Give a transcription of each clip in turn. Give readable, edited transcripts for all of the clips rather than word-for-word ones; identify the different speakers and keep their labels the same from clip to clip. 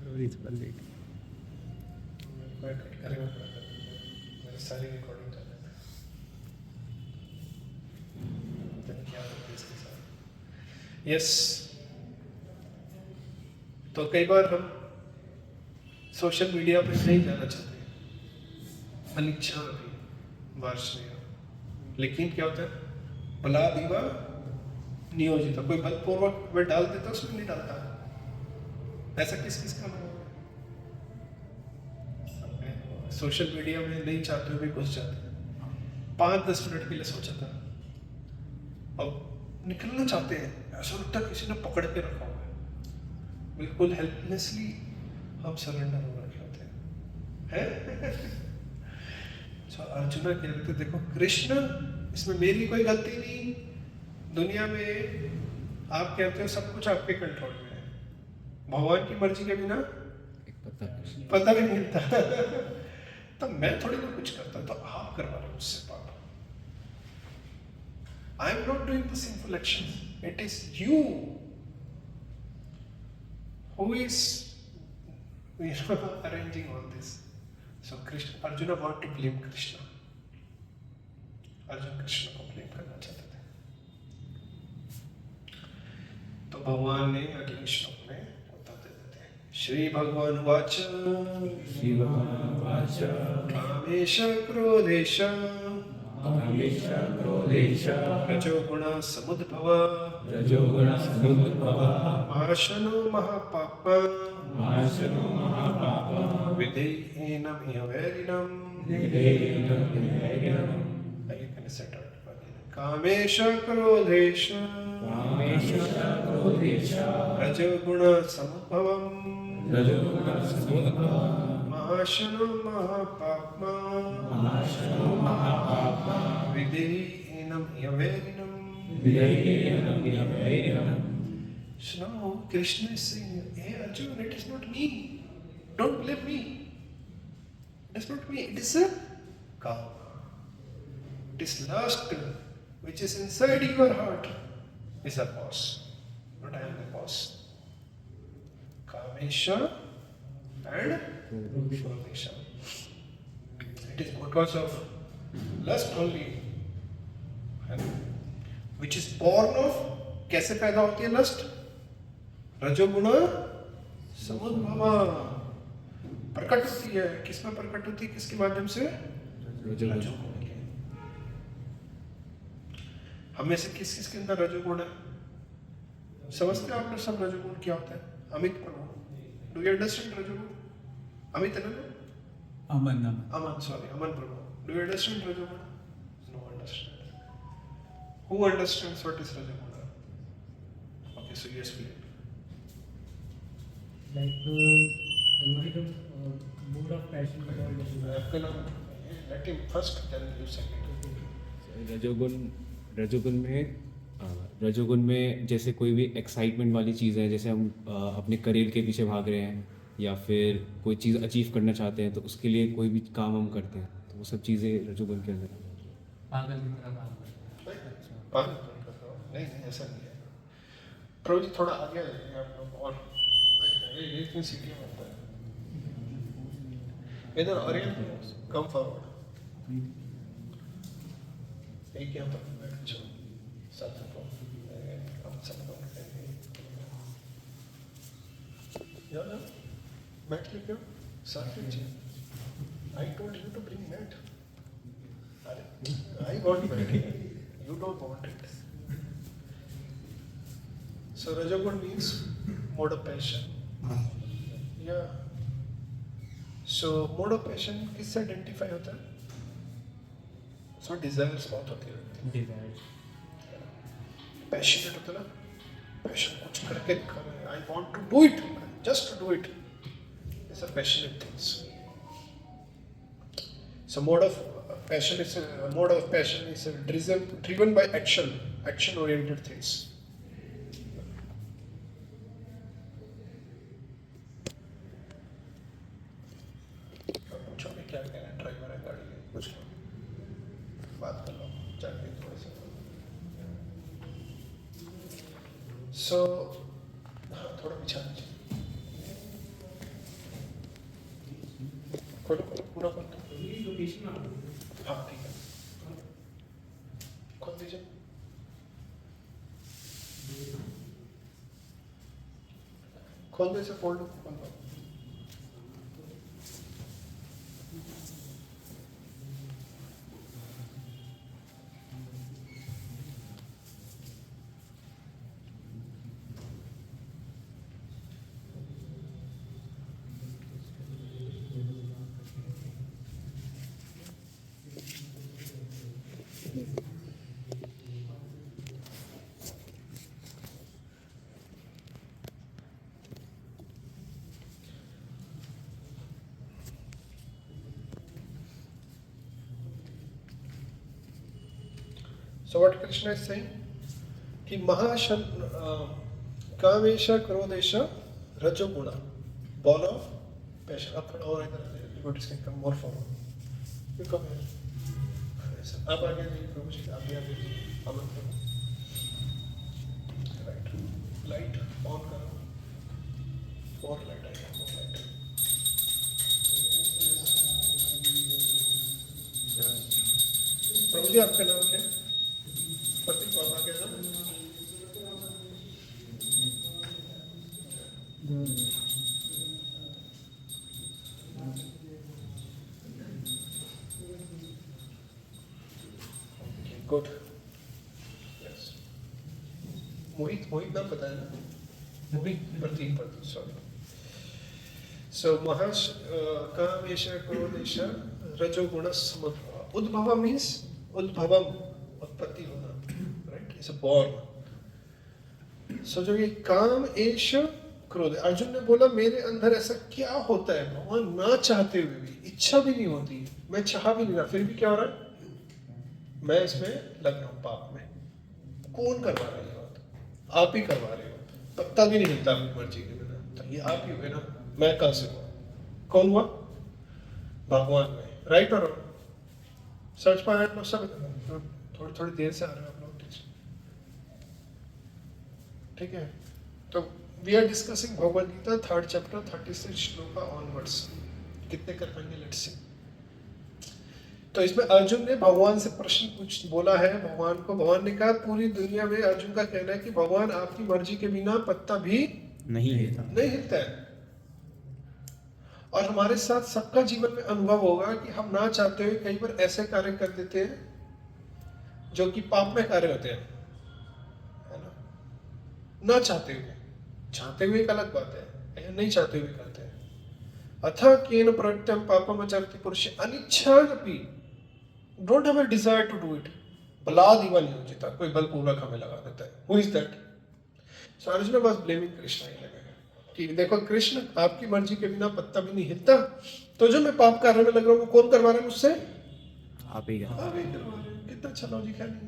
Speaker 1: मेरी सारी रिकॉर्डिंग कर लेना, क्या होता है इसके साथ। यस, तो कई बार हम सोशल मीडिया पे नहीं जाना चाहते, अनिच्छा भी वार्षिक, लेकिन क्या होता है, बला दीवा नियोजित, कोई बलपूर्वक वह डाल देता, उसमें नहीं डालता। ऐसा किस किस का अनुभव है? सोशल मीडिया में नहीं चाहते हुए भी घुस जाते हैं, 5-10 मिनट के लिए सोचा था, अब निकलना चाहते हैं, ऐसा लगता है किसी ने पकड़ के रखा हुआ है, बिल्कुल हेल्पलेसली हम सरेंडर हो रखे होते हैं। तो अर्जुन कह रहे थे, देखो कृष्ण, इसमें मेरी कोई गलती नहीं, दुनिया में आप कहते हो सब कुछ आपके कंट्रोल में है, भगवान की मर्जी के बिना पता भी नहीं मिलता। तो मैं थोड़ी ना कुछ करता, तो आप करवा रहे हो मुझसे पाप। I am not doing the sinful action, it is you who is arranging all this. So Krishna, Arjuna want to blame Krishna. Arjun Krishna को ब्लेम करना चाहते थे। तो भगवान ने अगले श्लोक में बता देते थे, श्री भगवान वाच कामेश क्रोधेश रजोगुण समुद्भव आशनो महापापा विधेयेनम इह वैरिणम। You can set out Kamesh क्रोधेश रजोगुण समुद्भवम् महाशनो महापाप्मा विधेयेनम इह वैरिणम। So now Krishna is saying, hey Arjuna, it is not me. Don't blame me. It is not me. It is a kama. It is lust which is inside your heart is a boss. But I am the boss. Kamesha and Krodesha. It is because of lust only, which is born of, कैसे पैदा होती है lust? रजोगुण समुद्भवा, प्रकट होती है, किसमें प्रकट होती है, किसके माध्यम से? रजोगुण के। हमें से किस किस के अंदर रजोगुण है? समझते हो आप लोग सब रजोगुण क्या होता है? Amit Prabhu, do you understand रजोगुण? अमित है ना? Aman sorry, Aman Prabhu, do you understand रजोगुण? No understand. Who understands what is रजोगुण? Okay, so you explain.
Speaker 2: Like the mood of passion.
Speaker 1: Let him first, then you second.
Speaker 3: रजोगुण में जैसे कोई भी एक्साइटमेंट वाली चीज़ है, जैसे हम अपने करियर के पीछे भाग रहे हैं या फिर कोई चीज़ अचीव करना चाहते हैं, तो उसके लिए कोई भी काम हम करते हैं, तो वो सब चीज़ें रजोगुण के अंदर
Speaker 2: पागल की तरह काम करते हैं।
Speaker 1: पागल नहीं ऐसा नहीं है। प्रभु जी थोड़ा आगे आइए आप लोग, और ये इतनी सीटियाँ बनता है इधर, और कम फॉरवर्ड, एक यहाँ पर बैठ जाओ, साथ में हम सब लोग यार बैठ के क्यों साथ में चाहिए? I told you to bring mat, अरे I want mat, you don't want it. So Rajagun means mode of passion. Yeah. So mode of passion किससे identify होता है? So desires बहुत होती है।
Speaker 2: Desires.
Speaker 1: Passionate होता है ना? Passion कुछ करके दिखाना है। I want to do it, just to do it. These are passionate things. So mode of passion is driven by action-oriented things. क्या कहना है, ड्राइवर है गाड़ी है, कुछ बात कर लो जाके थोड़े से। सो हाँ, थोड़ा पीछा नीचे। हाँ ठीक है, खोल दीजिए। खोल दो इसे, फोल्ड खोल दो। So what Krishna is saying कि महाशन कामेश क्रोधेश रजोगुण बॉल ऑफ पैशन। आप थोड़ा और इधर devotees can come more forward, you come here, आप आगे जाइए प्रभु जी, आप आगे जाइए, अमन करो, राइट, लाइट ऑन करो, और लाइट आएगा, और लाइट। प्रभु जी आपका नाम क्या है? प्रतीक बाबा के नाम। Good, yes. मोहित, मोहित नाम बताया ना? मोहित, प्रतीक, प्रतीक, सॉरी। सो महाश कामेश क्रोधेश रजोगुण समुद्भव। उद्भव मीन्स उद्भवम, उत्पत्ति होना, राइट, इट्स अ बॉर्न। सो जो ये काम एश क्रोध, अर्जुन ने बोला मेरे अंदर ऐसा क्या होता है भगवान ना चाहते हुए भी, इच्छा भी नहीं होती, मैं चाह भी नहीं रहा, फिर भी क्या हो रहा है, मैं इसमें लग रहा हूँ पाप में। कौन करवा रहा है ये बात? आप ही करवा रहे हो, पत्ता भी नहीं हिलता अपनी मर्जी के बिना, तो ये आप ही हुए ना, मैं कहां से हुआ? कौन हुआ? भगवान में, राइट और सर्च पाए आप लोग सब, थोड़ी थोड़ी देर से आ रहे हो आप लोग, ठीक है? तो we are discussing Bhagavad Gita 3rd chapter 36 shloka onwards. कितने कर पाएंगे, लेट्स सी। तो इसमें अर्जुन ने भगवान से प्रश्न कुछ बोला है भगवान को। भगवान ने कहा पूरी दुनिया में अर्जुन का कहना है कि भगवान आपकी मर्जी के बिना पत्ता भी नहीं हिलता है। और हमारे साथ सबका जीवन में अनुभव होगा कि हम ना चाहते हुए कई बार ऐसे कार्य कर देते हैं जो कि पाप में कार्य होते हैं, है ना चाहते हुए। चाहते हुए एक अलग बात है, नहीं चाहते हुए करते हैं। अथा केन प्रत्यम पापम आचरति पुरुष अनिच्छापि, don't have a desire to do it, बलादिवा नियोजिता, कोई बलपूर्वक हमें लगा देता है। Who is that? So Arjun was blaming Krishna कि देखो कृष्ण, आपकी मर्जी के बिना पत्ता भी नहीं हिलता, तो जो मैं पाप कार्य में लग रहा हूँ वो कौन करवा रहा है मुझसे? आप ही करवा रहे हैं। कितना अच्छा लॉजिक है, नहीं?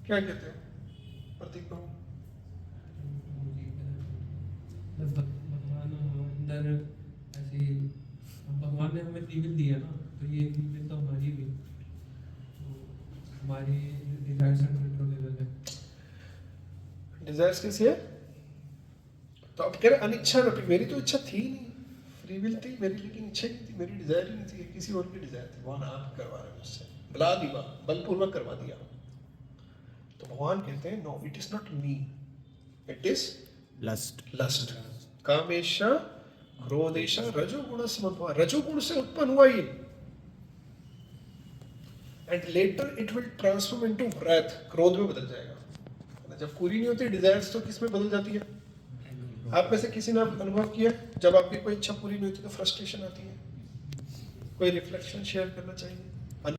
Speaker 1: क्या कहते हो प्रतीक बाबू?
Speaker 2: भगवान अंदर ऐसे, भगवान ने हमें फ्री विल दिया ना, तो ये फ्री विल तो हमारी भी, तो हमारी डिजायर्स अनकंट्रोलेबल है।
Speaker 1: डिजायर्स कैसी है? तो अब कह रहे अनिच्छा न, मेरी तो इच्छा थी नहीं, फ्री विल थी मेरी, लेकिन इच्छा नहीं थी, मेरी डिजायर ही नहीं थी, किसी और की डिजायर थी। भगवान आप करवा रहे मुझसे, बला दीवा, बलपूर्वक करवा दिया। तो भगवान कहते हैं no, it is not me, it is lust. Lust, कामेश क्रोधेश रजोगुण समुद्भव, रजोगुण से उत्पन्न हुआ ये, and later it will transform into wrath, क्रोध में बदल जाएगा। जब पूरी नहीं होती डिजायर्स तो किस में बदल जाती है? आप में से किसी ने अनुभव किया जब आपकी कोई इच्छा पूरी नहीं होती तो फ्रस्ट्रेशन आती है? कोई रिफ्लेक्शन शेयर करना चाहिए,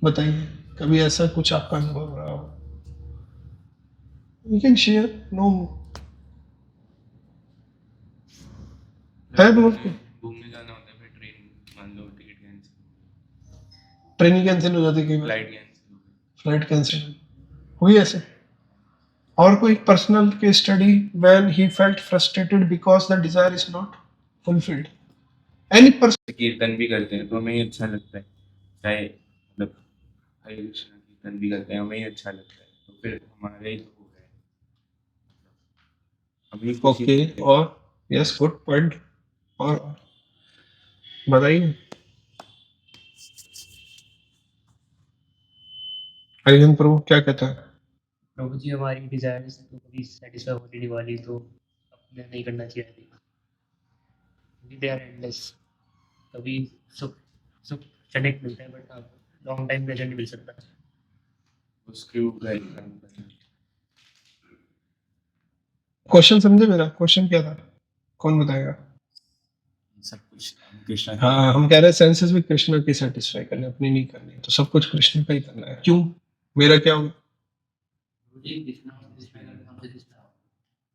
Speaker 1: बताइए कभी ऐसा कुछ आपका अनुभव रहा हो? यू कैन शेयर, नो है अनुभव?
Speaker 4: घूमने जाना होता है, फिर ट्रेन मान लो टिकट कैंसिल,
Speaker 1: ट्रेन ही कैंसिल हो जाती है,
Speaker 4: फ्लाइट कैंसिल,
Speaker 1: फ्लाइट कैंसिल हुई ऐसे। और कोई personal case study when he felt frustrated because the desire is not fulfilled, any person.
Speaker 4: कीर्तन भी करते हैं तो हमें ही अच्छा लगता है, चाहे मतलब हरे कृष्ण कीर्तन भी करते हैं, हमें ही अच्छा लगता है, तो फिर हमारे ही तो हो गए अभी।
Speaker 1: ओके, और यस, गुड पॉइंट। और बताइए हरिहन प्रभु क्या कहता है?
Speaker 5: प्रभु जी हमारी डिजायर्स तो कभी सेटिस्फाई होने नहीं वाली, तो अपने नहीं करना चाहिए क्योंकि दे आर एंडलेस। कभी सुख सुख क्षणिक मिलता है, बट हाँ लॉन्ग टाइम प्लेजर नहीं मिल सकता।
Speaker 4: स्क्रू ड्राइव
Speaker 1: क्वेश्चन समझे मेरा? क्वेश्चन क्या था? कौन बताएगा?
Speaker 4: सब कुछ कृष्णा का
Speaker 1: हाँ, हम कह रहे हैं सेंसेस भी कृष्ण की सेटिस्फाई करने, अपनी नहीं करनी, तो सब कुछ कृष्ण का ही करना है। क्यों? मेरा क्या होगा?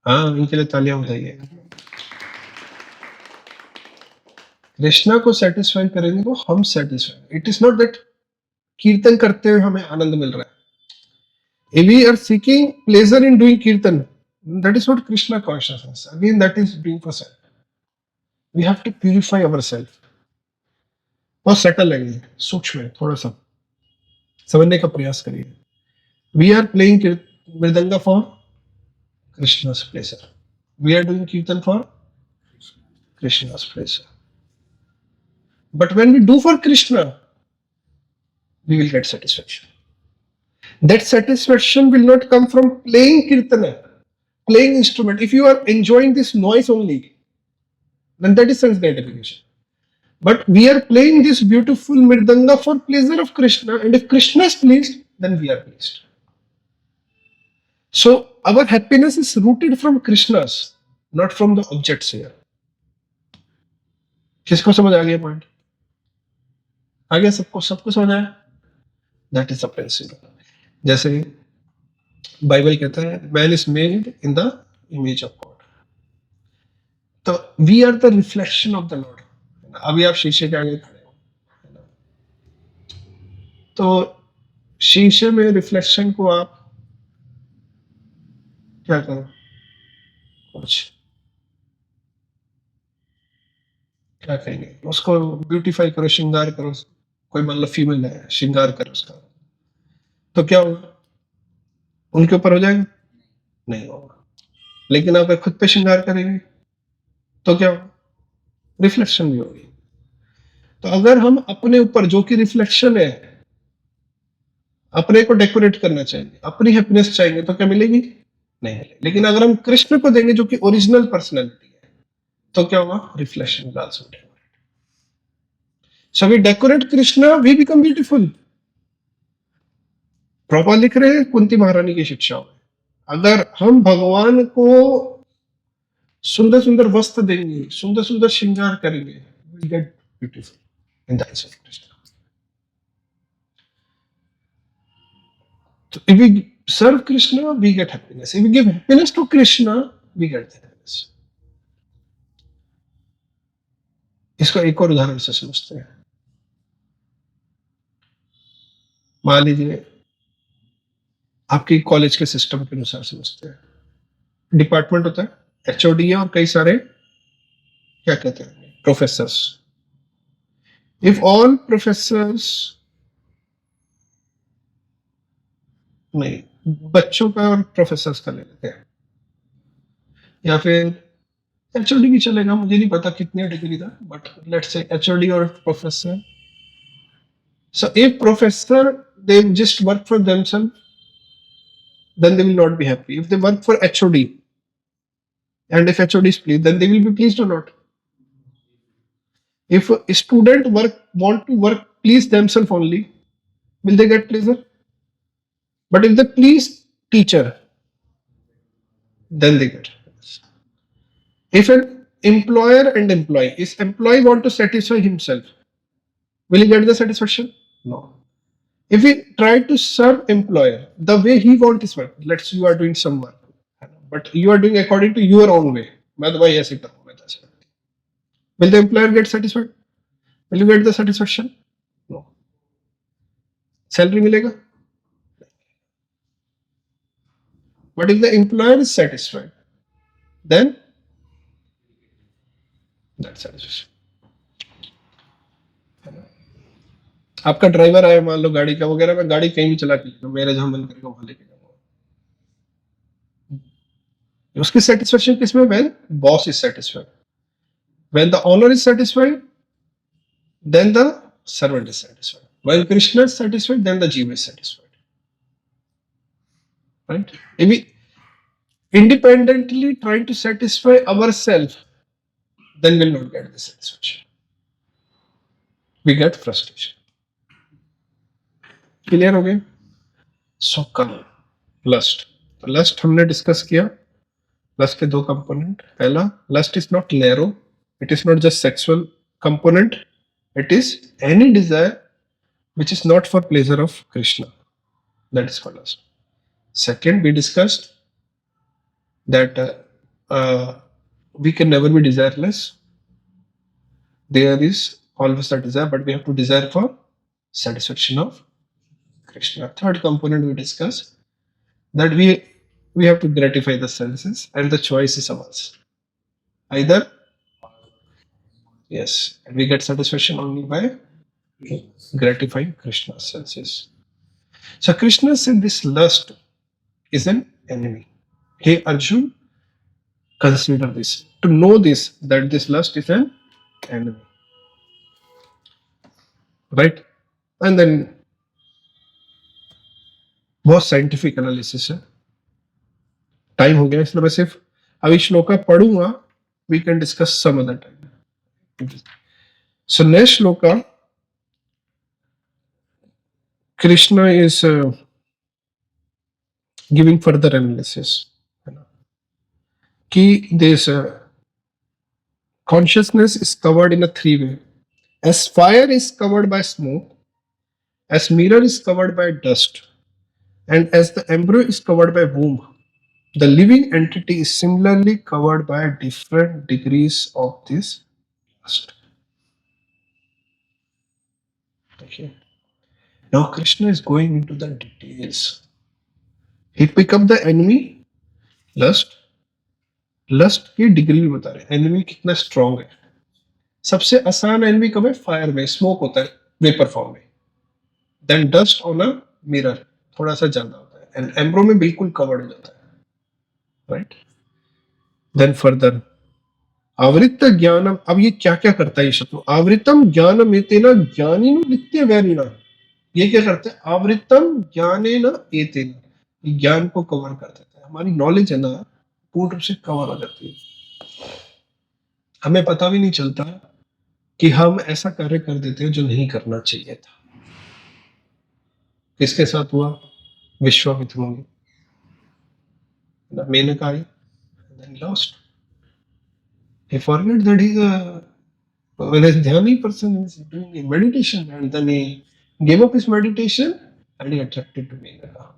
Speaker 1: हाँ, इनके लिए तालियां बजाइए। कृष्णा को सेटिस्फाई करेंगे तो हम satisfy. It is not that कीर्तन करते हुए हमें आनंद मिल रहा है। If we are seeking pleasure in doing kirtan, that is not Krishna consciousness. Again, that is doing for self. We have to purify ourselves. बहुत सेटल है ये, सूक्ष्म है, थोड़ा सा समझने का प्रयास करिए। We are playing mridanga for Krishna's pleasure. We are doing kirtan for Krishna's pleasure. But when we do for Krishna, we will get satisfaction. That satisfaction will not come from playing kirtana, playing instrument. If you are enjoying this noise only, then that is sense gratification. But we are playing this beautiful mridanga for pleasure of Krishna, and if Krishna is pleased, then we are pleased. So our happiness is rooted from Krishna's, not from the objects here. किसको समझ आ गया point? आ गया सबको? सबको समझ आया? That is the principle. जैसे Bible कहता है man is made in the image of god, तो we are the reflection of the lord. अभी आप शीशे के आगे खड़े हो, तो शीशे में रिफ्लेक्शन को आप क्या करो? कुछ क्या कहेंगे उसको? ब्यूटीफाई करो, श्रृंगार करो। कोई मान लो फीमेल है, श्रृंगार करो उसका, तो क्या होगा? उनके ऊपर हो जाएगा? नहीं होगा। लेकिन आप खुद पे श्रृंगार करेंगे तो क्या होगा? रिफ्लेक्शन भी होगी। तो अगर हम अपने ऊपर जो कि रिफ्लेक्शन है, अपने को डेकोरेट करना चाहेंगे, अपनी हैप्पीनेस चाहेंगे, तो क्या मिलेगी? नहीं मिलेगी। लेकिन अगर हम कृष्ण को देंगे जो कि ओरिजिनल पर्सनैलिटी है, तो क्या होगा? Reflection will also decorate. So we decorate Krishna, we become beautiful. Prabhupada लिख रहे हैं कुंती महारानी की शिक्षाओं में, अगर हम भगवान को सुंदर सुंदर वस्त्र देंगे, सुंदर सुंदर श्रृंगार करेंगे, we'll get beautiful in the eyes of Krishna. So if we serve Krishna, we get happiness. If we give happiness to Krishna, we get the happiness. इसका एक और उदाहरण से समझते हैं। मान लीजिए आपकी कॉलेज के सिस्टम के अनुसार समझते हैं। डिपार्टमेंट होता है, एचओडी है और कई सारे क्या कहते हैं प्रोफेसर्स। इफ ऑल प्रोफेसर्स, नहीं, बच्चों का और प्रोफेसर्स का ले लेते हैं, या फिर एचओडी भी चलेगा, मुझे नहीं पता कितने डिग्री था, बट लेट्स से एचओडी और professor. So if professor they just work for themselves, then they will not be happy. If they work for HOD, and if HOD is pleased, then they will be pleased or not. If a student want to work please themselves only, will they get pleasure? But if they please teacher, then they get happiness. If an employer and employee, if employee want to satisfy himself, will he get the satisfaction? No. If we try to serve employer the way he wants his work, let's say you are doing some work, but you are doing according to your own way. मैं तो भाई ऐसे करूँ, मैं तो ऐसे करूँ. Will the employer get satisfied? Will you get the satisfaction? No. Salary मिलेगा? But if the employer is satisfied, then that's satisfaction. आपका ड्राइवर आया मान लो गाड़ी का वगैरह, मैं गाड़ी कहीं भी चला के मेरे जहां मन करेगा वहां लेके जाऊंगा, उसकी सेटिस्फेक्शन किसमें? When boss is satisfied, when the owner is satisfied, then the servant is satisfied, when Krishna is satisfied, then the जीव is satisfied. right? If we independently trying to satisfy ourselves, then we'll not get the satisfaction. We get frustration. Clear हो गया? सो काम lust, तो lust हमने discuss किया. Lust के दो component. पहला, lust is not narrow, it is not just sexual component, it is any desire which is not for pleasure of Krishna. That is called lust. Second, we discussed that we can never be desireless. There is always a desire, but we have to desire for satisfaction of Krishna. Third component we discussed that we have to gratify the senses, and the choice is ours. Either, yes, and we get satisfaction only by gratifying Krishna's senses. So Krishna said this lust is an enemy. Hey Arjun, consider this. To know this, that this lust is an enemy. Right? And then बहुत scientific analysis है. Time हो गया, इसलिए मैं सिर्फ अभी श्लोका पढ़ूंगा. We can discuss some other time. So next shloka, Krishna is giving further analysis. Ki this consciousness is covered in a three way. As fire is covered by smoke, as mirror is covered by dust, and as the embryo is covered by womb, the living entity is similarly covered by different degrees of this dust. Okay. Now Krishna is going into the details. He pick up the enemy, lust. Lust की degree भी बता रहे, enemy कितना strong है. सबसे आसान enemy कब है? फायर में, स्मोक होता है वेपर फॉर्म में. Then dust on a mirror, थोड़ा सा ज्यादा होता है. एंड एम्ब्रो में बिल्कुल कवर्ड हो जाता है. राइट? देन फर्दर आवृत ज्ञानम. अब ये क्या क्या करता है ये शत्रु? आवृतम ज्ञानम एतेन ज्ञानिनो नित्य वैरिणा. ये क्या करते हैं? आवृतम ज्ञानेन एतेन, ज्ञान को कवर कर देता है. हमारी नॉलेज है ना, पूर्ण रूप से कवर हो जाती है. हमें पता भी नहीं चलता कि हम ऐसा कार्य कर देते हैं जो नहीं करना चाहिए था. किसके साथ हुआ? विश्वामित्र मुनि. मेनका आई, then lost. He forgot that he's a dhyani person, is doing a meditation, and then he gave up his meditation and he attracted to Menaka.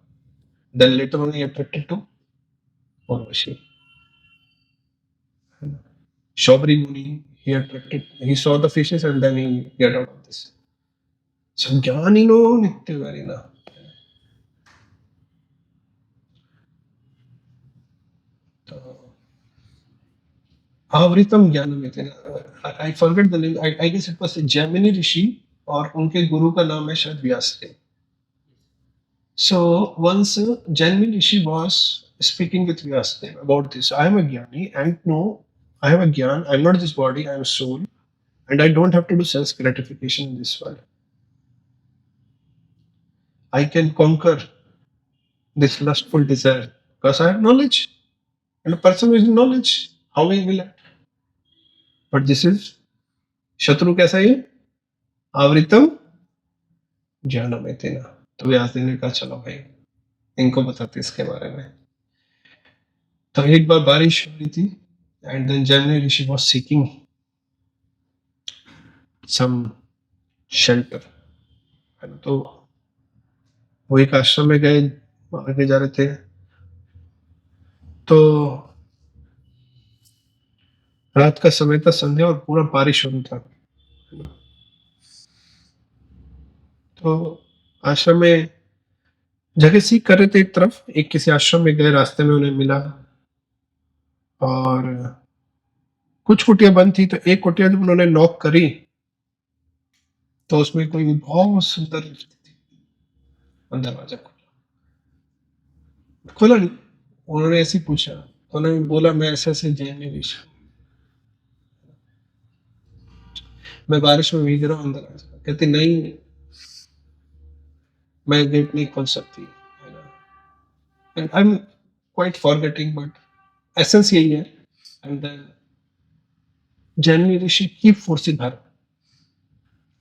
Speaker 1: Then later on he attracted to Urvashi. Shobri Muni, he saw the fishes and then he get out of this. So Jnanino Nityavarina. आवृतम ज्ञानम इतना, I forget the name. I guess it was Jaimini ऋषि और उनके गुरु का नाम है शायद Vyasdev. So once Jaimini Rishi was speaking with Vyasadeva about this. I am a jnani and no, I have a jnana. I am not this body. I am soul, and I don't have to do sense gratification in this world. I can conquer this lustful desire because I have knowledge. And a person with knowledge, how he will act? But this is शत्रु कैसा है? आवृतम ज्ञानम एतेन. तो व्यासदेव ने कहा चलो भाई इनको बताते इसके बारे में. तो एक बार बारिश हो रही थी and then Jaimini Rishi was seeking some shelter. तो वो एक आश्रम में गए, आगे जा रहे थे. तो रात का समय था, संध्या, और पूरा बारिश हो रहा था. तो आश्रम में जगह सीख कर रहे थे. एक तरफ एक किसी आश्रम में गए, रास्ते में उन्हें मिला और कुछ कुटिया बंद थी. तो एक कुटिया जब उन्होंने नॉक करी तो उसमें कोई बहुत सुंदर दरवाजा खोला नहीं. उन्होंने ऐसे पूछा, तो उन्होंने बोला मैं ऐसे ऐसे जैन ऋषि, मैं बारिश में भीग रहा हूँ, अंदर आ जा. कहती नहीं, मैं गेट नहीं खोल सकती, है ना. and I'm quite forgetting, but essence यही है. And then Janani Rishi keep forcing her,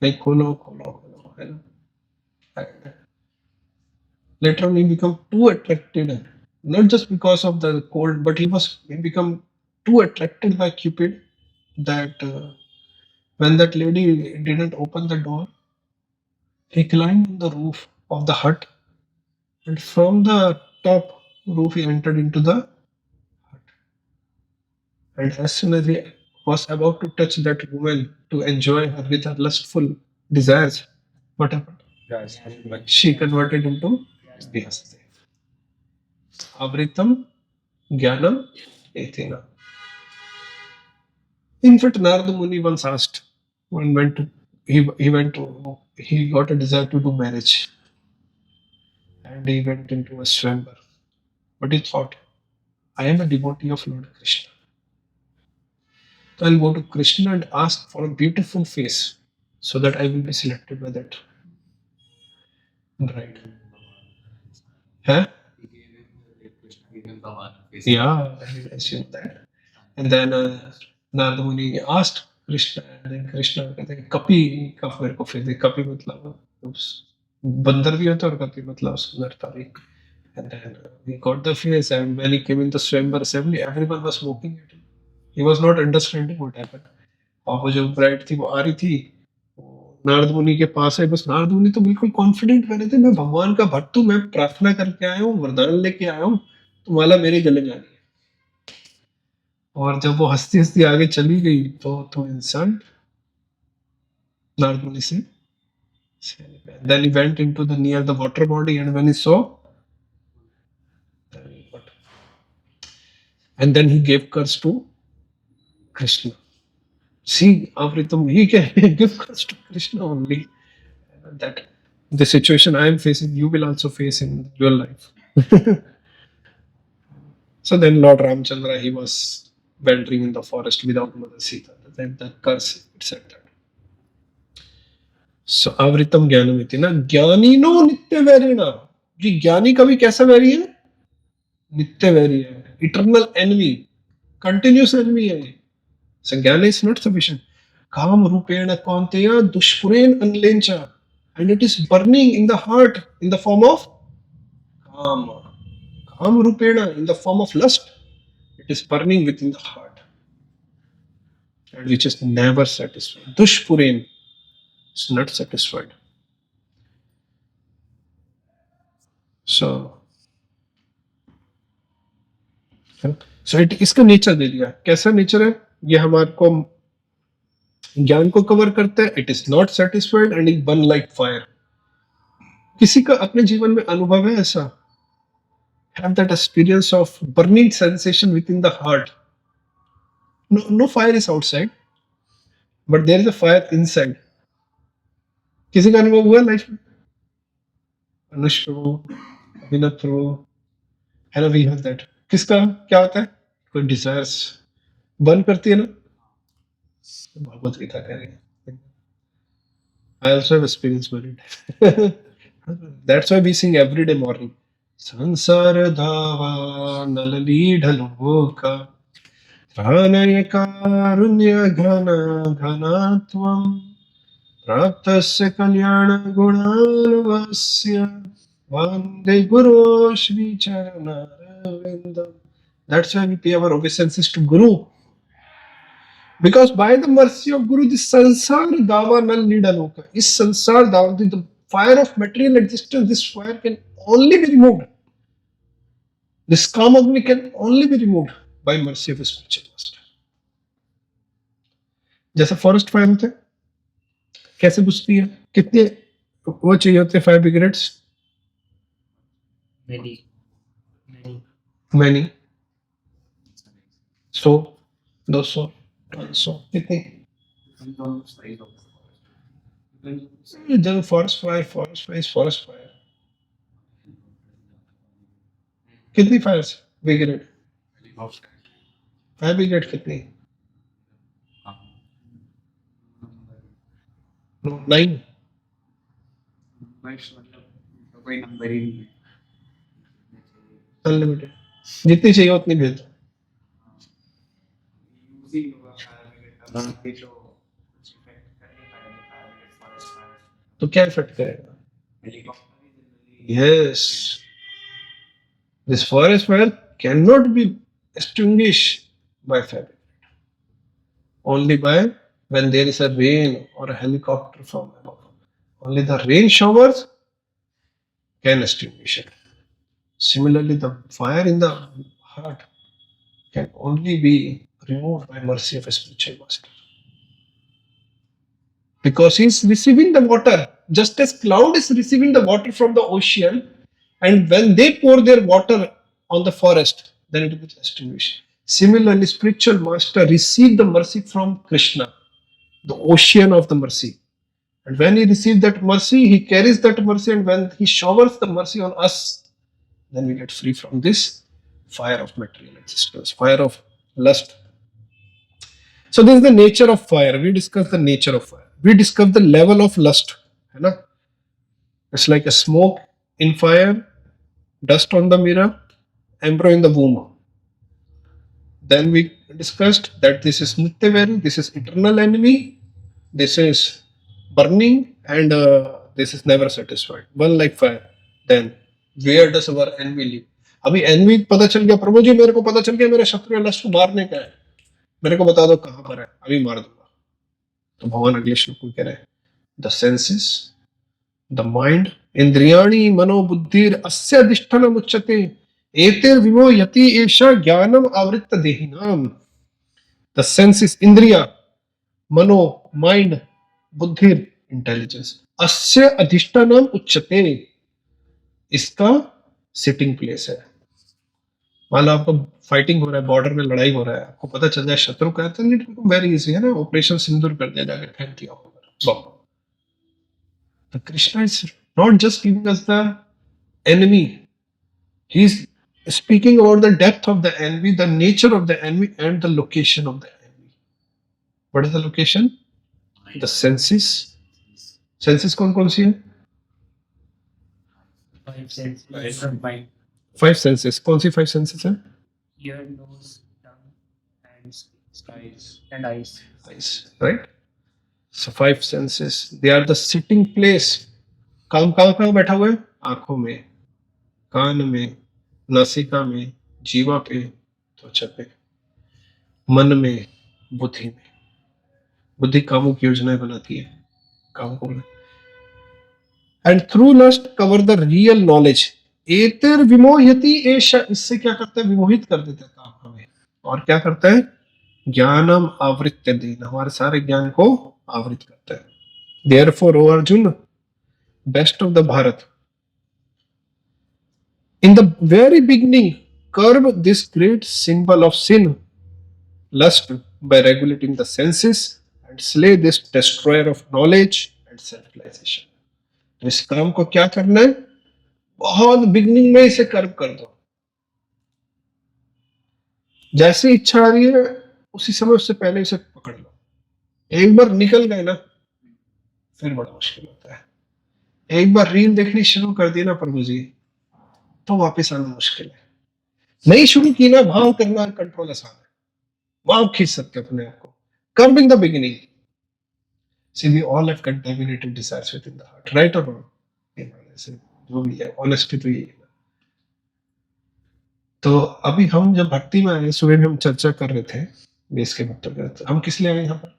Speaker 1: like खोलो खोलो खोलो, है ना. And later on he become too attracted, not just because of the cold, but he become too attracted by Cupid that when that lady didn't open the door, he climbed on the roof of the hut, and from the top roof he entered into the hut. And as soon as he was about to touch that woman to enjoy her with her lustful desires, what happened? She converted into Vyasdev. Avritam Jnanam Etena. In fact, Narada Muni once asked, he got a desire to do marriage, and he went into a swambar. But he thought, I am a devotee of Lord Krishna. So I'll go to Krishna and ask for a beautiful face so that I will be selected by that bride. Huh? Yeah, I will assume that. And then Narada Muni asked Krishna, and then Krishna कहते हैं कपि का मेरे को फिर दे. कपि मतलब बंदर भी होता है और कपि मतलब सुंदरता भी. And then he got the face, and when he came in the Swayamvar assembly, everyone was smoking at him. He was not understanding what happened. और वो जो ब्राइड थी वो आ रही थी, वो नारद मुनि के पास है. बस नारद मुनि तो बिल्कुल कॉन्फिडेंट बने थे, मैं भगवान का भक्त हूँ, मैं प्रार्थना करके आया हूँ, वरदान लेके आया हूँ, तो माला मेरे गले में आ गई. और जब वो हंसती हंसती आगे चली गई तो इंसान नारद मुनि से then he went into the near the water body, and when he saw, and then he gave curse to Krishna. See, Avritam, he can give curse to Krishna only. That the situation I am facing, you will also face in your life. So then Lord Ramchandra, he was wandering in the forest without Mother Sita. Then the curse, it said that. So Avritam Jnanamiti na Jnanino Nitya Vairina. जी ज्ञानी कभी कैसा vary है? नित्य vary है, eternal N V, continuous N V है. So jnana is not sufficient. Kam rupena kaunteya dushpuren anlencha, and it is burning in the heart in the form of kama. Kam rupena in the form of lust, it is burning within the heart, and which is never satisfied. Dushpuren is not satisfied. So इसका nature दे दिया. कैसा nature है ये? हमारे को ज्ञान को cover करता है. It is not satisfied and it burn like fire. किसी का अपने जीवन में अनुभव है ऐसा? Have that experience of burning sensation within the heart. No fire is outside, but there is a fire inside. किसी का अनुभव हुआ लाइफ में? अनुष प्रभु, अभिनव प्रभु, है ना? We have that. किसका क्या होता है? कोई डिजायर्स बर्न करती है ना. भागवत गीता कह रही है. I also have experience with it. That's why we sing every day morning. संसार धावा नलली ढलोका त्राणय कारुण्य घन घनात्वं प्राप्तस्य कल्याण गुणालवस्य वंदे गुरो Shri चरणारविंदम. That's why we pay our obeisances to Guru. Because by the mercy of Guru, this sansar dava nal nidaloka, is sansar dava, the fire of material existence, this fire can only be removed. This kamagni can only be removed by mercy of a spiritual master. जैसा forest fire होता है, कैसे बुझती है? कितने वो चाहिए होते हैं फायर ब्रिगेड्स? मैनी 100, 200, 500, कितने? जब फॉरेस्ट फायर कितनी फायर्स ब्रिगेड? फायर ब्रिगेड कितनी? 9.
Speaker 4: कोई नंबर ही नहीं है.
Speaker 1: अनलिमिटेड, जितनी चाहिए उतनी भेज दो।
Speaker 4: यूजिंग होगा फायर ब्रिगेड का तो कुछ इफेक्ट कर नहीं पाएंगे फायर ब्रिगेड फॉरेस्ट फायर
Speaker 1: तो क्या इफेक्ट करेगा?
Speaker 4: Helicopter he generally
Speaker 1: Yes, this forest fire cannot be extinguished by fabric. Only by when there is a rain or a helicopter from above. Only the rain showers can extinguish it. Similarly, the fire in the heart can only be removed by mercy of a spiritual master. Because he is receiving the water, just as cloud is receiving the water from the ocean, and when they pour their water on the forest, then it will extinguish. Similarly, spiritual master receive the mercy from Krishna, the ocean of the mercy. And when he receives that mercy, he carries that mercy, and when he showers the mercy on us, then we get free from this fire of material existence, fire of lust. So this is the nature of fire. We discussed the nature of fire. We discussed the level of lust. है ना? It's like a smoke in fire, dust on the mirror, embryo in the womb. Then we discussed that this is Nityavari, this is eternal enemy, this is burning, and this is never satisfied. One like fire. Then where does our envy live? अभी envy पता चल गया, प्रभु जी मेरे को पता चल गया मेरे शत्रु लस्ट को मारने का है, मेरे को बता दो कहां पर है, अभी मार दूंगा। तो भगवान अगले श्लोक में कह रहे हैं, द सेंसेस, द माइंड, इंद्रियाणि मनो बुद्धिर अस्य अधिष्ठानम् उच्यते एतेर विमो यति एषा ज्ञानम आवृत्त देहिनाम। द सेंसेस, इंद्रिया, मनो, माइंड, बुद्धिर, इंटेलिजेंस, अस्य अधिष्ठानम् उच्यते, इसका सिटिंग प्लेस है। मान लो आपको फाइटिंग हो रहा है, बॉर्डर में लड़ाई हो रहा है, आपको पता चल जाए शत्रु का है, तो इट बिकम वेरी इजी, है ना, ऑपरेशन सिंदूर कर दिया, जाकर फेंक दिया बम। तो Krishna is not just giving us the enemy, he is speaking about the depth of the enemy, the nature of the enemy and the location of the enemy. What is the location? The senses. Senses कौन कौन सी है?
Speaker 5: Five senses of mind,
Speaker 1: five senses. कौन सी five senses है?
Speaker 5: Ear, nose, tongue and eyes.
Speaker 1: Eyes, right? So five senses, they are the sitting place. काम कहाँ बैठा हुआ है? आंखों में, कान में, नासिका में, जीवा पे, त्वचा पे, मन में, बुद्धि में। बुद्धि कामों की योजनाएं बनाती है, काम को। And through lust cover the real knowledge. एतर विमोहयति एषा, इससे क्या करता है? विमोहित कर देता है काम हमें। और क्या करता है? ज्ञानम आवृत्य देन, हमारे सारे ज्ञान को आवृत करता है। Therefore O Arjun, best of the Bharat, in the very beginning curb this great symbol of sin lust by regulating the senses and slay this destroyer of knowledge and self-realization. तो इस काम को क्या करना है? बहुत बिगनिंग में इसे कर्ब कर दो। जैसे इच्छा आ रही है उसी समय उससे पहले इसे पकड़ लो। एक बार निकल गए ना फिर बड़ा मुश्किल होता है। एक बार रील देखनी शुरू कर दी ना प्रभु जी, तो वापस आना मुश्किल है। नहीं शुरू की ना, भाव करना कंट्रोल आसान है, आप खींच सकते हो अपने आप को। Curbing the beginning. See, we all have contaminated desires within the heart, right or wrong? जो भी है, ऑनेस्टी तो यही है। तो अभी हम जब भक्ति में आए, सुबह में हम चर्चा कर रहे थे बेस के भक्तों के, तो हम किस लिए आए यहाँ पर?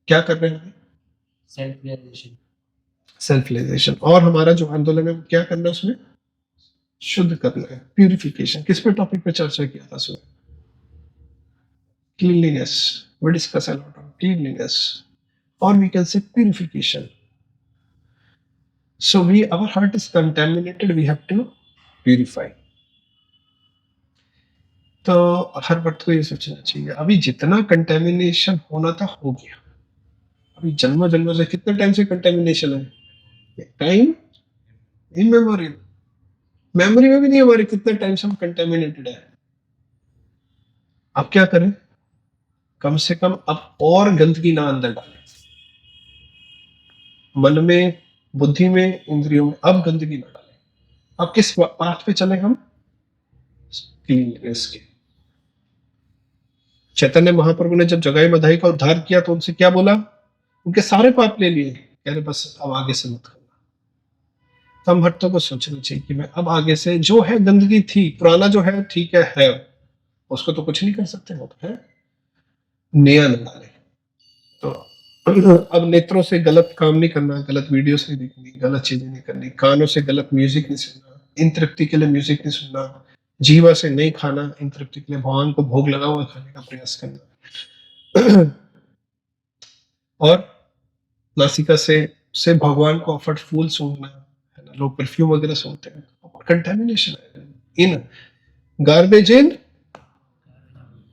Speaker 1: क्या कर रहे हैं?
Speaker 5: Self realisation.
Speaker 1: Self realisation. और हमारा जो आंदोलन है वो क्या करना है? उसमें शुद्ध करना है, प्यूरिफिकेशन। किस पे टॉपिक पे चर्चा किया था सुबह? Cleanliness. We discuss a lot on cleanliness, or we can say purification. So our heart is contaminated. We have to purify. तो हर वक्त को ये सोचना चाहिए, अभी जितना कंटेमिनेशन होना था हो गया। अभी जन्म जन्म से कितने टाइम से कंटेमिनेशन है? टाइम इमेमोरियल, मेमोरी में भी नहीं हमारे कितने टाइम से हम कंटेमिनेटेड है। अब क्या करें? कम से कम अब और गंदगी ना अंदर डालें। मन में, बुद्धि में, इंद्रियों में अब गंदगी ना डालें। अब किस पाथ पे चले हम? क्लीननेस की। चैतन्य महाप्रभु ने जब जगाई मधाई का उद्धार किया तो उनसे क्या बोला? उनके सारे पाप ले लिए, कह रहे बस अब आगे से मत करना। तो हम भक्तों को सोचना चाहिए कि मैं अब आगे से, जो है गंदगी थी, पुराना जो है ठीक है, उसको तो कुछ नहीं कर सकते वो तो है, नया न डाले। तो अब नेत्रों से गलत काम नहीं करना, गलत वीडियो से नहीं देखनी, गलत चीजें नहीं करनी, कानों से गलत म्यूजिक नहीं सुनना, इन तृप्ति के लिए म्यूजिक नहीं सुनना, जीवा से नहीं खाना, इन तृप्ति के लिए भगवान को भोग लगा हुआ खाने का प्रयास करना। और नासिका से भगवान को ऑफर्ड फूल सूंघना, है ना, लोग परफ्यूम वगैरह सूंघते हैं, कंटेमिनेशन है। In garbage in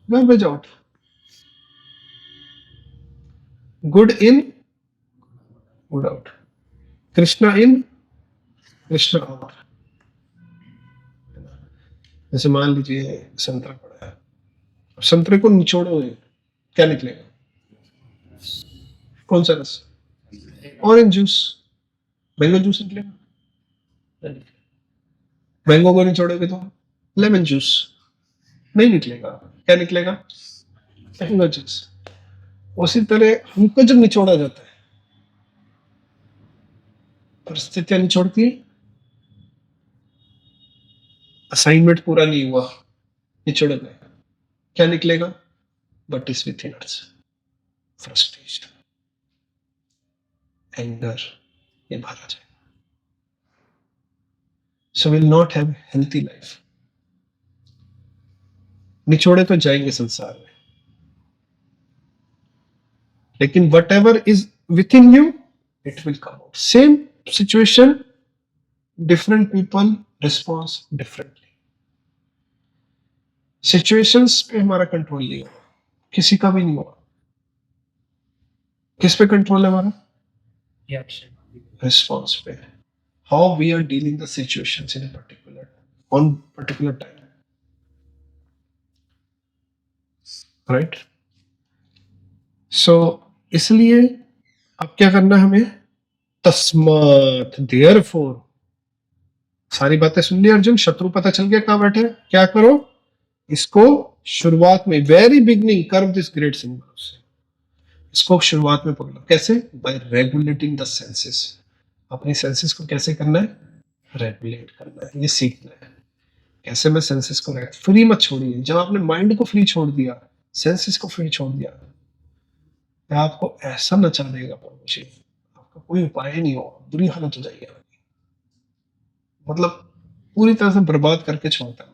Speaker 1: garbage out, good in good out, Krishna in Krishna out. जैसे मान लीजिए संतरा पड़ा है, संतरे को निचोड़ोगे क्या निकलेगा? कौन सा रस? Orange juice. मैंगो जूस निकलेगा? मैंगो को निचोड़ोगे तो लेमन जूस नहीं निकलेगा, क्या निकलेगा? Mango juice. उसी तरह हमको जब निचोड़ा जाता है, परिस्थितियां निचोड़ती है, असाइनमेंट पूरा नहीं हुआ, निचोड़ गए, क्या निकलेगा? But is within us frustration, anger, ये भरा जाए। So will not have healthy life. निचोड़े तो जाएंगे संसार में, लेकिन whatever is within you it will come out. Same situation, different people response differently. Situations पे हमारा कंट्रोल नहीं हुआ, किसी का भी नहीं हुआ। किस पे कंट्रोल है हमारा?
Speaker 5: रिएक्शन।
Speaker 1: रिस्पॉन्स पे, how we are dealing the situations in particular on particular time, right? So इसलिए अब क्या करना है हमें? तस्मात, देयरफॉर। सारी बातें सुन ली अर्जुन, शत्रु पता चल गया कहां बैठे, क्या करो? इसको शुरुआत में, very beginning, curve this great symbol से, इसको शुरुआत में पकड़ो। कैसे? Bye regulating the senses. अपनी सेंसेस को कैसे करना है? रेगुलेट करना है, ये सीखना है। कैसे मैं सेंसेस को फ्री मत छोड़िए। जब आपने माइंड को फ्री छोड़ दिया, सेंसेस को फ्री छोड़ दिया, आपको ऐसा नचा देगा प्रभु जी, आपका कोई उपाय नहीं होगा, बुरी हालत हो जाएगी आपकी, मतलब पूरी तरह से बर्बाद करके छोड़ता है।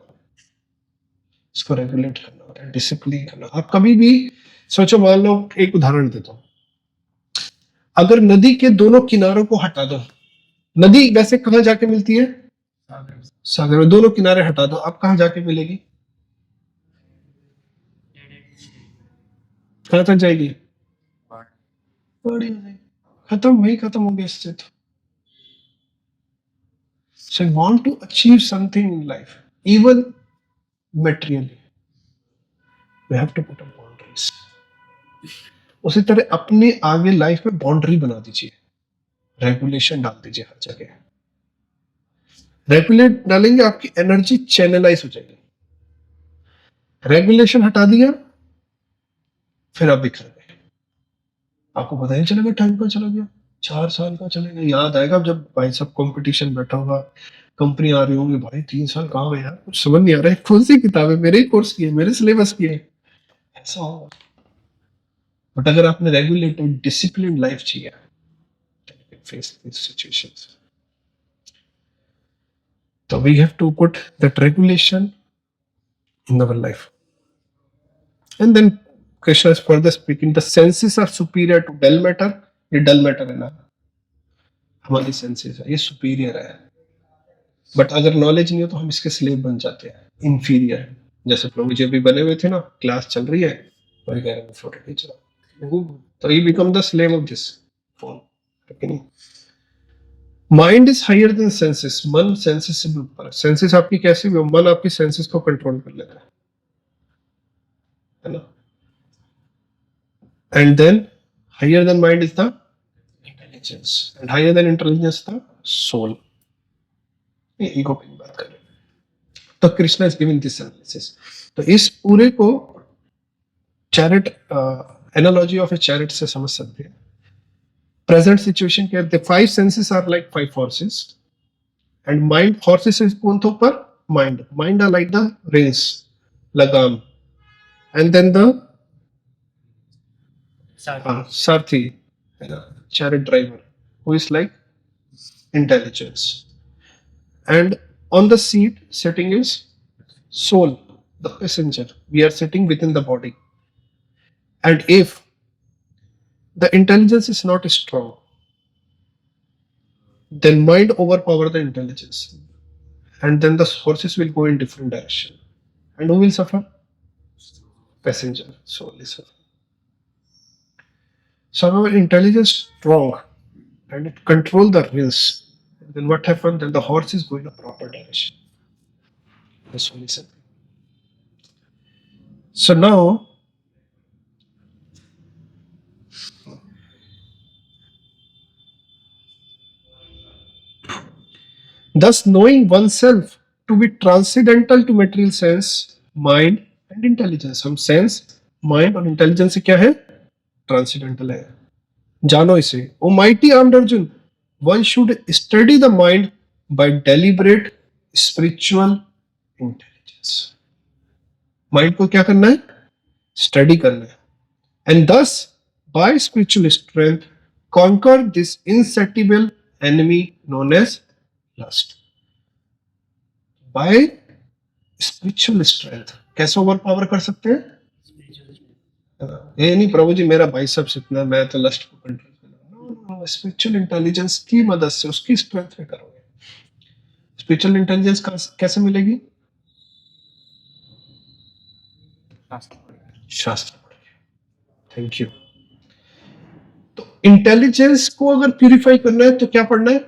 Speaker 1: इसको रेगुलेट करना होता है, डिसिप्लिन करना। आप कभी भी सोचो, मान लो एक उदाहरण देता हूं, अगर नदी के दोनों किनारों को हटा दो, नदी वैसे कहां जाके मिलती है? सागर में। दोनों किनारे हटा दो, अब कहां जाके मिलेगी? कहां तक जाएगी? खत्म, वही खत्म हो गया इससे तो। So I want to achieve something in life, even materially, we have to put up boundaries. उसी तरह अपने आगे लाइफ में बाउंड्री बना दीजिए, रेगुलेशन डाल दीजिए हर जगह। रेगुलेट डालेंगे, आपकी एनर्जी चैनलाइज हो जाएगी। रेगुलेशन हटा दिया, फिर आप बिखर गए, आपको पता नहीं चलेगा टाइम का चला गया, 4 साल का चलेगा। याद आएगा जब भाई सब कंपटीशन बैठा होगा, कंपनी आ रही होंगी, भाई 3 साल कहाँ गए यार, कुछ समझ नहीं आ रहा है, कौन सी किताब है, मेरे ही कोर्स की है, मेरे सिलेबस की है, ऐसा होगा। बट अगर आपने रेगुलेटेड डिसिप्लिन लाइफ चाहिए, फेस दिस सिचुएशंस, तो we have to put that regulation in our life. And then Krishna is further speaking, the senses are superior to dull matter. ये dull matter है ना, हमारी senses है, ये superior है। But अगर नॉलेज नहीं हो तो हम इसके स्लेव बन जाते हैं, इंफीरियर। जैसे प्रभु जी अभी बने हुए थे ना, क्लास चल रही है, वही कह रहे हैं फोटो खींच रहा, तो ये become the slave of this phone. Mind is higher than senses, मन सेंसेस से भी ऊपर है। सेंसेस आपकी कैसी भी हो, मन आपकी सेंसेस को कंट्रोल कर लेता है ना। And then higher than mind is the intelligence, and higher than intelligence the soul. ये ईगो की बात कर रहे हैं। तो Krishna is giving this analysis. तो इस पूरे को chariot analogy of a chariot से समझ सकते हैं. प्रेजेंट सिचुएशन के the five senses are like five horses and mind horses is कौन तो पर mind are like the reins लगाम एंड देन द सारथी chariot driver who is like intelligence, and on the seat sitting is soul, the passenger. We are sitting within the body, and if the intelligence is not strong, then mind overpower the intelligence, and then the horses will go in different direction, and who will suffer? Passenger, soul is suffer. So our intelligence strong and it control the reins. Then what happened? Then the horse is going a proper direction. That's what he said. So now, thus knowing oneself to be transcendental to material sense, mind and intelligence. हम sense, mind और intelligence से क्या है? Transcendental है. जानो इसे. O mighty armed Arjun, one should study the mind by deliberate spiritual intelligence. Mind को क्या करना है? Study करना है. And thus, by spiritual strength, conquer this insatiable enemy known as lust. By spiritual strength. कैसे ओवर पावर कर सकते हैं? ये नहीं प्रभु जी मेरा बाइसेप्स इतना मैं तो लस्ट को कंट्रोल. स्पिरिचुअल इंटेलिजेंस की मदद से उसकी स्ट्रेंथ में करोगे. स्पिरिचुअल इंटेलिजेंस कैसे मिलेगी? शास्त्र पढ़िए. Thank you. तो इंटेलिजेंस को अगर प्यूरिफाई करना है तो क्या पढ़ना है?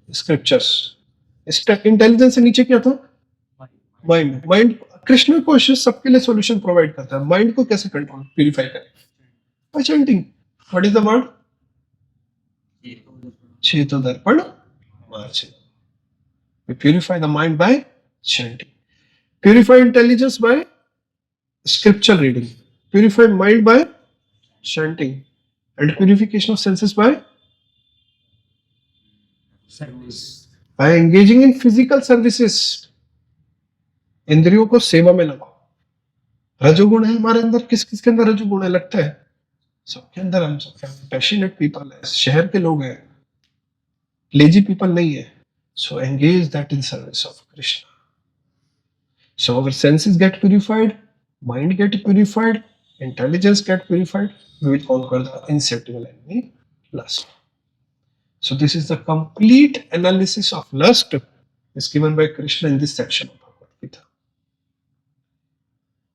Speaker 1: स्क्रिप्चर्स. इंटेलिजेंस से नीचे क्या था? माइंड. कृष्ण कोशिश सबके लिए सॉल्यूशन प्रोवाइड करता है. माइंड को कैसे कंट्रोल प्यूरिफाई करें? By chanting. What is the word? चेतो दर्पण मार्च. We purify the mind by chanting. Purify intelligence by scripture reading. Purify mind by chanting. And purification of senses by
Speaker 5: service.
Speaker 1: by engaging in physical services. इंद्रियों को सेवा में लगाओ. रजोगुण है हमारे अंदर. किस किस के अंदर रजोगुण है? लगता है सबके अंदर. हम सब पैशनेट पीपल है. शहर के लोग हैं. लेजी पीपल नहीं है. So engage that in service of Krishna. So our senses get purified, mind get purified, intelligence get purified. We will conquer the insatiable enemy, lust. So this is the complete analysis of lust is given by Krishna in this section of Bhagavad Gita.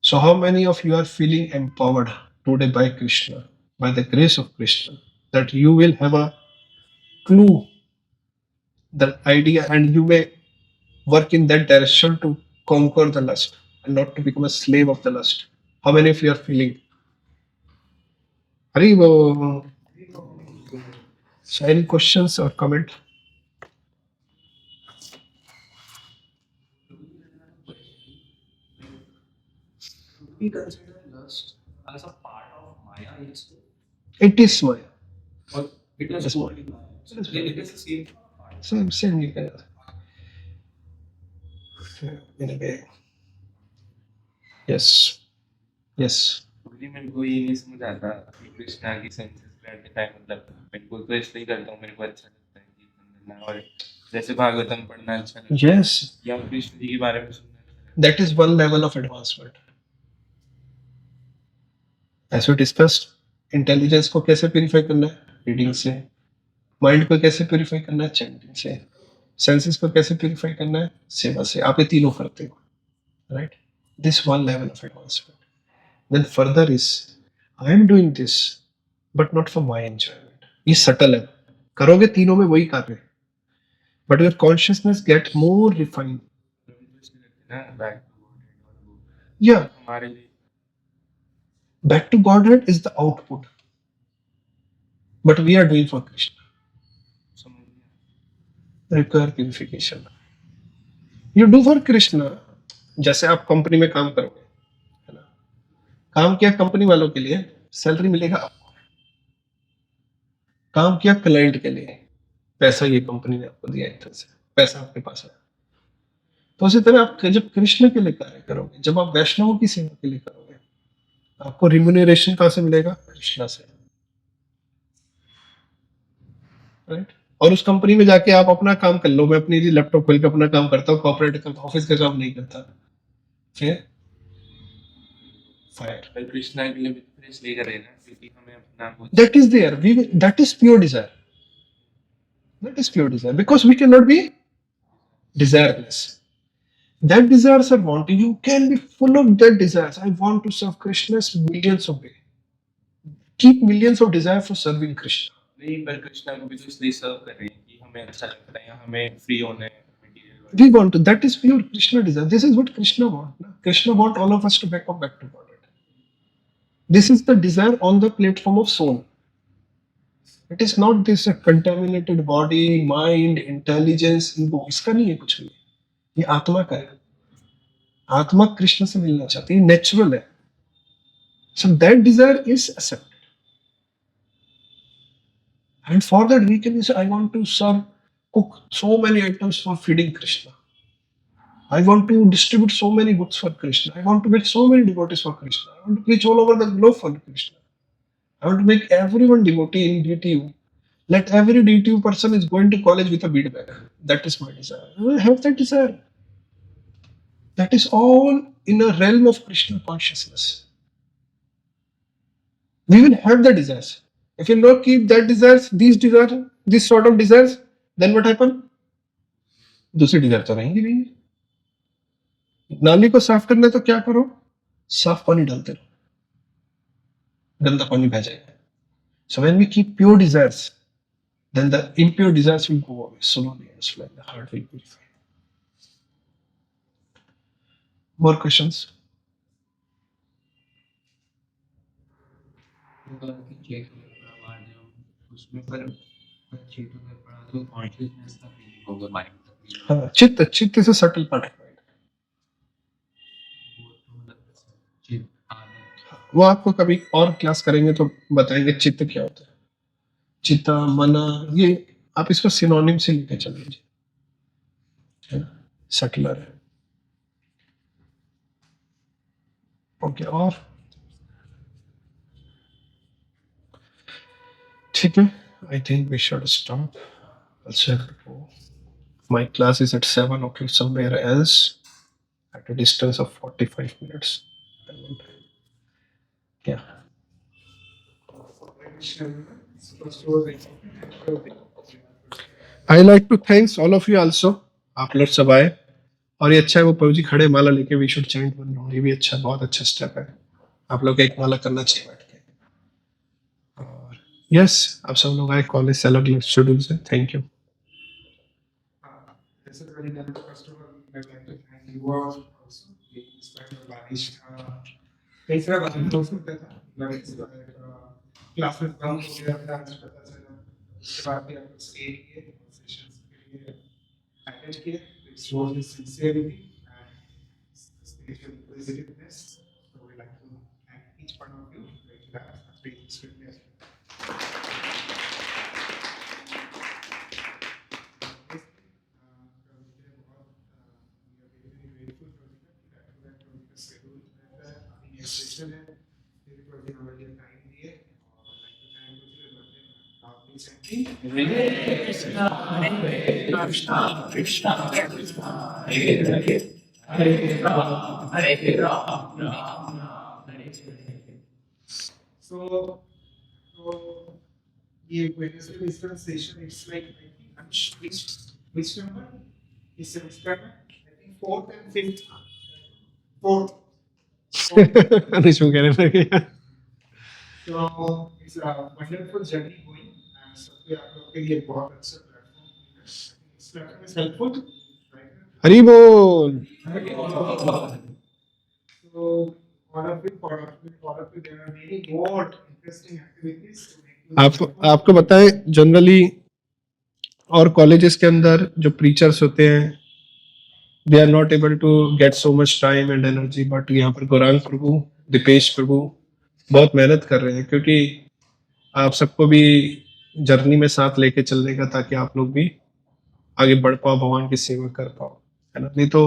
Speaker 1: So how many of you are feeling empowered today by Krishna, by the grace of Krishna, that you will have a clue, that idea, and you may work in that direction to conquer the lust and not to become a slave of the lust? How many of you are feeling? Haribo. So any questions or comment?
Speaker 2: We consider lust as a part of Maya, yes.
Speaker 1: It is Maya.
Speaker 2: Or it is only Maya. It is the same part.
Speaker 1: Same you can. In a way. Yes. Yes.
Speaker 4: जी मेरे को ये नहीं समझ आता कि कृष्णा की senses grand time मतलब मैं तो इसलिए करता हूँ. मेरे को अच्छा लगता है कीर्तन करना और जैसे भागवतम पढ़ना अच्छा लगता है.
Speaker 1: Yes.
Speaker 4: या कृष्ण जी के बारे में सुनना अच्छा लगता
Speaker 1: That is one level of advancement. As we discussed, intelligence को कैसे प्यूरिफाई करना है? रीडिंग से. माइंड को कैसे प्यूरिफाई करना है? चैंटिंग से. सेंसेस को कैसे प्यूरिफाई करना है? सेवा से. आप ये तीनों करते हो, right? This one level of advancement. Then further is I am doing this but not for my enjoyment. ये सटल है. करोगे तीनों में वही कार्य, but your consciousness get more refined.
Speaker 4: है ना. बैक
Speaker 1: या
Speaker 4: हमारे लिए
Speaker 1: back to Godhead is the output, but we are doing for Krishna.
Speaker 4: समझ
Speaker 1: Require purification. You do for Krishna, जैसे आप कंपनी में काम करोगे, है ना, काम किया कंपनी वालों के लिए, सैलरी मिलेगा आपको। काम किया क्लाइंट के लिए, पैसा ये कंपनी ने आपको दिया, एक तरह से पैसा आपके पास है। तो उसी तरह आप जब कृष्ण के लिए कार्य करोगे, जब आप वैष्णवों की सेवा के लिए करोगे, आपको रिम्यूनरेशन कहाँ से मिलेगा? कृष्णा से, राइट। और उस कंपनी में जाके आप अपना काम कर लो, मैं अपनी लैपटॉप खोल के अपना काम करता हूँ, कॉर्पोरेट का ऑफिस का काम नहीं करता, फिर फायर।
Speaker 4: पर कृष्णा के लिए भी तो इसलिए करे ना, क्योंकि हमें अपना वो
Speaker 1: That is there. That is pure desire. That is pure desire. Because we cannot be desireless. That desires are wanting. You can be full of that desires. I want to serve Krishna's millions of ways. Keep millions of desire for serving Krishna.
Speaker 4: नहीं, पर कृष्णा को भी तो इसलिए सर्व कर रही है कि हमें अच्छा लगता है या हमें फ्री होना है material
Speaker 1: We want to. That is pure Krishna desire. This is what Krishna wants. Krishna wants all of us to back to God. This is the desire on the platform of soul. It is not this contaminated body, mind, intelligence, ego. इसका नहीं है कुछ भी, ये आत्मा का है। आत्मा कृष्ण से मिलना चाहती है, नेचुरल है। So that desire is accepted. And for that we can say, I want to cook so many items for feeding Krishna. I want to distribute so many books for Krishna. I want to make so many devotees for Krishna. I want to preach all over the globe for Krishna. I want to make everyone devotee in DTU. Let every DTU person is going to college with a bead bag. That is my desire. I have that desire. That is all in a realm of Krishna consciousness. We will have the desires. If you not keep that desires, these sort of desires, then what happen? दूसरी Dzire तो रहेंगी नहीं। नाली को साफ करना है तो क्या करो? साफ पानी डालते रहो, गंदा पानी बह जाएगा। So when we keep pure desires, then the impure desires will go away slowly and slowly. The heart will purify. More questions?
Speaker 2: उसमें पर चेतन में पड़ा तो कॉन्शियसनेस का फीलिंग होगा माइंड का।
Speaker 1: हाँ, चित्त is a subtle part of mind.
Speaker 2: वो तो मतलब चित आनंद
Speaker 1: वो आपको कभी और क्लास करेंगे तो बताएंगे चित्त क्या होता है। चित्त, मना, ये आप इसको सिनोनिम से लेके चल लीजिए, है ना, सटलर है। ओके, और ठीक है, I think we should stop. Also have to go. My class is at 7 o'clock somewhere else at a distance of 45 minutes. Yeah. I like to thanks all of you also. आप लोग सब आए, और ये अच्छा है वो प्रभु जी खड़े माला लेके we should chant one round, ये भी अच्छा, बहुत अच्छा स्टेप है। आप लोग एक माला करना चाहिए बैठ के। और यस, आप सब लोग आए, कॉलेज से अलग अलग शेड्यूल से। Thank you.
Speaker 6: This is very good. First of all, I'd like to thank you all also. It's kind of vanished. कई सारा बात हो सकता था, क्लासेस बंद हो गया था, आज पता चला। उसके बाद भी आप लोग स्टे किए, सेशंस के लिए अटेंड किए, it shows the sincerity and spiritual positiveness. So we'd like to thank each one of you. Like that, please witness. So ये Wednesday Wisdom session, it's like I think which number? Is semester I think 4th and 5th. 4th.
Speaker 1: Nishu कह रहे थे।
Speaker 6: So it's a wonderful journey going, and सबके आप लोग के लिए बहुत अच्छा प्लेटफॉर्म है। इस प्लेटफॉर्म is helpful, right?
Speaker 1: हरी बोल।
Speaker 6: So all of you, there are many more interesting activities to make you
Speaker 1: आपको बताएं, जनरली और कॉलेजेस के अंदर जो प्रीचर्स होते हैं, they are not able to get so much time and energy, but यहाँ पर गौरांग प्रभु, दीपेश प्रभु बहुत मेहनत कर रहे हैं, क्योंकि आप सबको भी जर्नी में साथ लेके चलने का, ताकि आप लोग भी आगे बढ़ पाओ, भगवान की सेवा कर पाओ, है ना। नहीं तो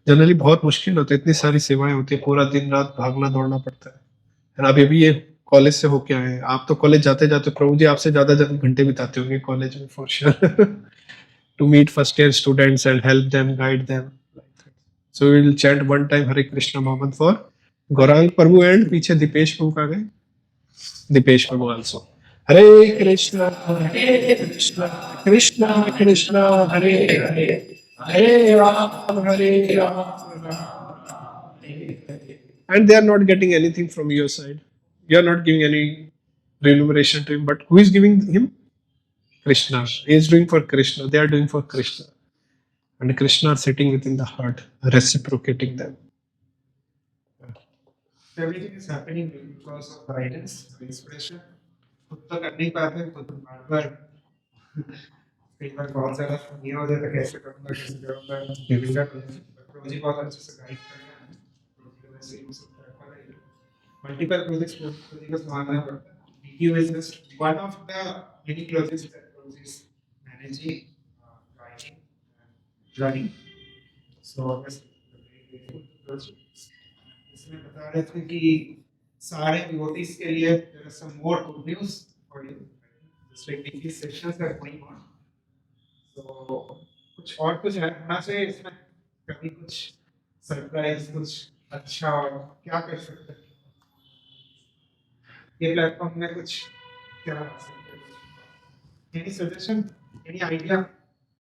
Speaker 1: जनरली बहुत मुश्किल होता है, इतनी सारी सेवाएं होती है, पूरा दिन रात भागना दौड़ना पड़ता है ना। अभी अभी ये कॉलेज से होके आए हैं, आप तो कॉलेज जाते जाते प्रभु जी आपसे ज्यादा घंटे बिताते होंगे कॉलेज में, for sure, to meet first year students and help them, guide them. So we will chant one time Hare Krishna Mohammad for Gaurang Prabhu and पीछे दीपेश प्रभु का गए, Dipesh Prabhu also. Hare Krishna Krishna Krishna Hare Hare, Hare Ram and they are not getting anything from your side. You are not giving any remuneration to him, but who is giving him? Krishna. He is doing for Krishna. They are doing for Krishna, and Krishna are sitting within the heart, reciprocating them.
Speaker 6: Everything is happening because of guidance, inspiration. खुद तो कर नहीं पाते, खुद तो बार बार कई बार बहुत ज्यादा ये हो जाता है, कैसे करूँगा देविका प्रोजी बहुत अच्छे से गाइड कर रहे हैं, प्रोजी वैसे ही सब कर रहे हैं, मल्टीपल प्रोजेक्ट्स प्रोजी को संभालना पड़ता है। DQ is just one of the many projects that प्रोजी is managing, guiding and running. So yes, very grateful. इसमें बता रहे थे कि सारे devotees के लिए there is some more good news for you. Just like these sessions are going on. So कुछ और कुछ होना चाहिए इसमें, कभी कुछ सरप्राइज, कुछ अच्छा और क्या कर सकते हैं ये प्लेटफॉर्म में, कुछ क्या कर सकते हैं, एनी सजेशन, एनी आइडिया?